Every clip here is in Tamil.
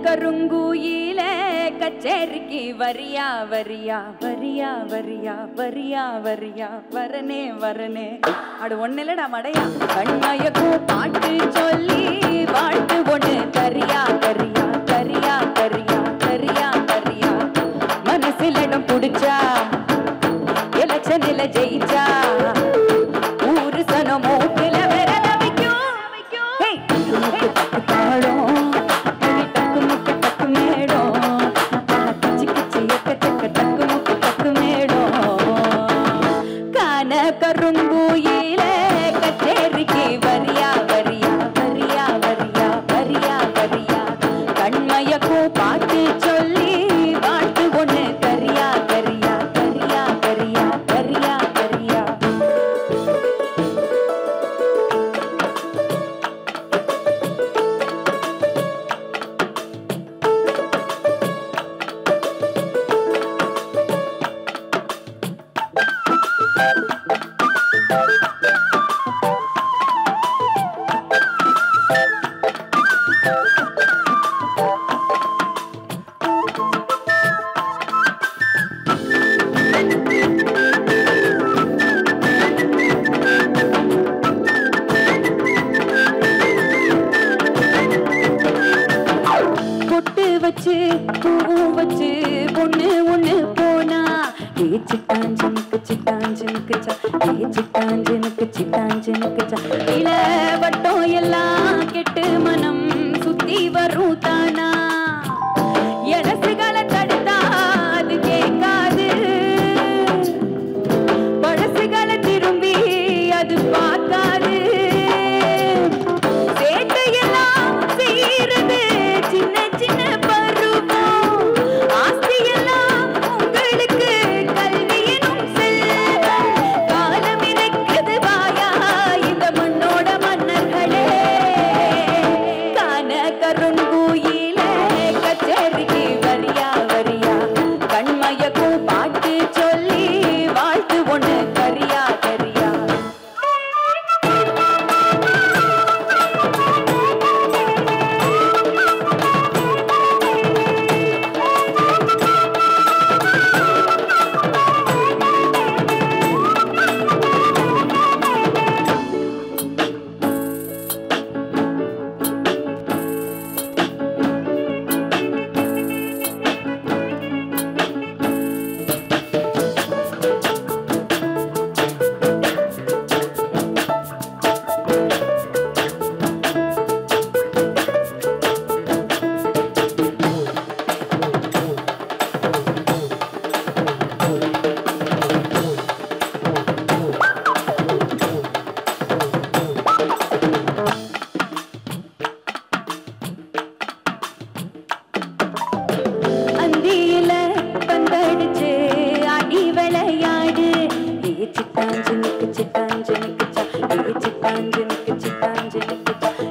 கருங்குயில கச்சேரிக்கு வரியா வரியா வரியா வரியா வரியா வரியா வரனே வரனே அட ஒன்னிலடா மடையா கண்மயக்கும் பாட்டு சொல்லி வாழ்த்து ஒண்ணு கரியா கரியா கரியா கரியா கரியா கரியா மனசில் இடம் பிடிச்சா எலெக்ஷனில் ஜெயிச்சா ஊரு சனமோ கருங்குயில கச்சேரிக்கு வரியா வரியா வரியா வரியா வரியா வரியா கண்மயக்கும் பாட்டு சொல்லி வாழ்த்து ஒண்ணு கரியா கரியா கரியா கரியா கரியா கரியா வச்சு பூவும் வச்சு பொண்ணு ஒண்ணு போனா சிட்டாஞ்சனுக்கு சிட்டாஞ்சனுக்கு சிட்டாஞ்சனுக்கு சிட்டாஞ்சனுக்கு இள வட்டம் எல்லாம் கெட்டு மனம் சுத்தி வரும் தானா எடசுகளை தடுத்தா அது கேட்காது பழசுகளை திரும்பி அது பார்க்காது சேட்டையெல்லாம் செய்யறது சின்ன சின்ன பருவம் ஆசையெல்லாம் உங்களுக்கு கல்வியினும் செல்வம் காலம் இருக்குது வாயா இந்த மண்ணோட மன்னர்களே காண கருங்குயில கச்சேரிக்கு வரியா வரியா கண்மயக்கும் பாட்டு சொல்லி வாழ்த்து ஒண்ணு கரியா கரியா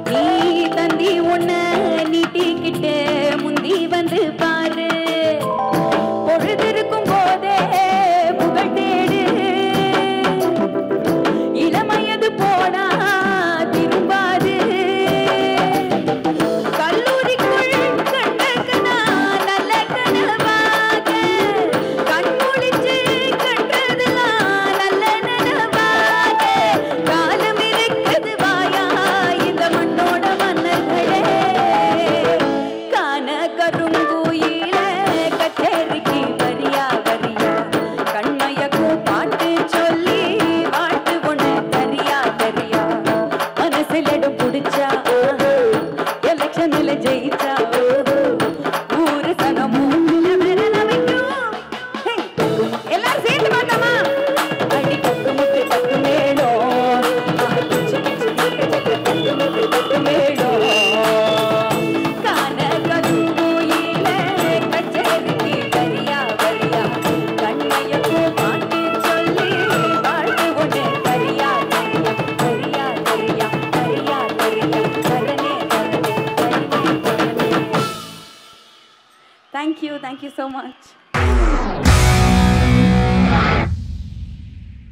நீ தந்தி உன்ன நீட்டிக்கிட்டு முந்தி வந்து பாரு பொழுதிருக்கும் போதே புகழ் தேடு இளமையது போனா திரும்பாது கல்லூரிக்குள் கண்டக்கனா நல்ல கனவாக கண்மூடிச்சு கண்டதெல்லாம் நல்ல நனவாக காலம் இருக்குது வாயா இந்த மண்ணோட மன்னர்களே காண கருங்குயில கச்சேரிக்கு வரியா வரியா கண்மயக்கும் பாட்டு சொல்லி வாழ்த்து ஒண்ணு கரியா கரியா மனசில் இடம் பிடிச்சா எலெக்ஷனில் ஜெயிச்சா ஊரு சனமும் எல்லாரும் சேர்ந்து பார்த்தோமா அடி கட்டு முட்டு கட்டு மேடம் கட்டு மேடம் காண கருங்குயில கச்சேரிக்கு வரியா வரியா கண்மயக்கும் பாட்டு சொல்லி வாழ்த்து ஒண்ணு கரியா கரியா கரியா கரியா கரியா கரியா வரனே வரனே வரனே வரனே. Thank you so much.